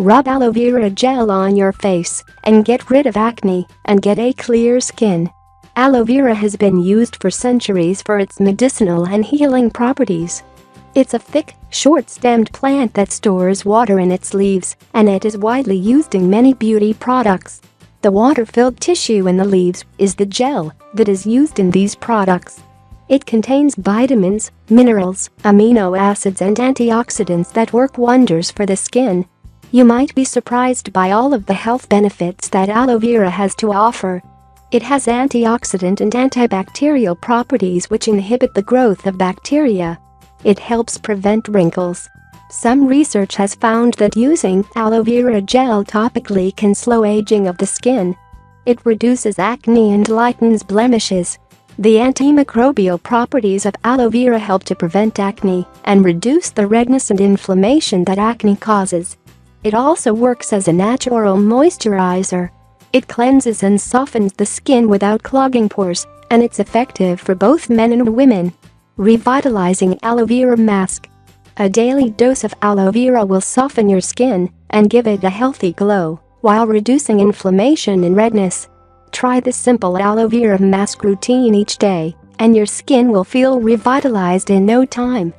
Rub aloe vera gel on your face and get rid of acne and get a clear skin. Aloe vera has been used for centuries for its medicinal and healing properties. It's a thick, short-stemmed plant that stores water in its leaves, and it is widely used in many beauty products. The water-filled tissue in the leaves is the gel that is used in these products. It contains vitamins, minerals, amino acids and antioxidants that work wonders for the skin. You might be surprised by all of the health benefits that aloe vera has to offer. It has antioxidant and antibacterial properties which inhibit the growth of bacteria. It helps prevent wrinkles. Some research has found that using aloe vera gel topically can slow aging of the skin. It reduces acne and lightens blemishes. The antimicrobial properties of aloe vera help to prevent acne and reduce the redness and inflammation that acne causes. It also works as a natural moisturizer. It cleanses and softens the skin without clogging pores, and it's effective for both men and women. Revitalizing aloe vera mask. A daily dose of aloe vera will soften your skin and give it a healthy glow while reducing inflammation and redness. Try this simple aloe vera mask routine each day, and your skin will feel revitalized in no time.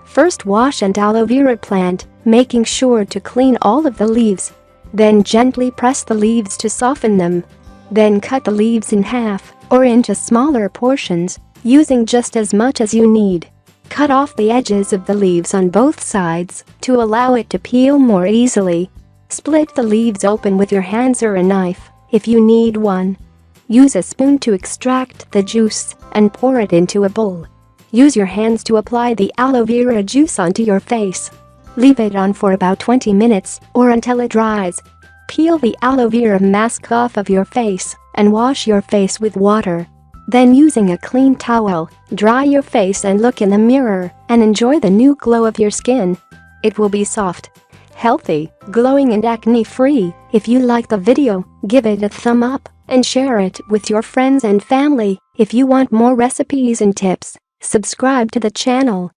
First, wash an aloe vera plant, making sure to clean all of the leaves. Then gently press the leaves to soften them. Then cut the leaves in half or into smaller portions, using just as much as you need. Cut off the edges of the leaves on both sides to allow it to peel more easily. Split the leaves open with your hands or a knife if you need one. Use a spoon to extract the juice and pour it into a bowl. Use your hands to apply the aloe vera juice onto your face. Leave it on for about 20 minutes or until it dries. Peel the aloe vera mask off of your face and wash your face with water. Then, using a clean towel, dry your face and look in the mirror and enjoy the new glow of your skin. It will be soft, healthy, glowing and acne-free. If you like the video, give it a thumb up and share it with your friends and family. If you want more recipes and tips, subscribe to the channel.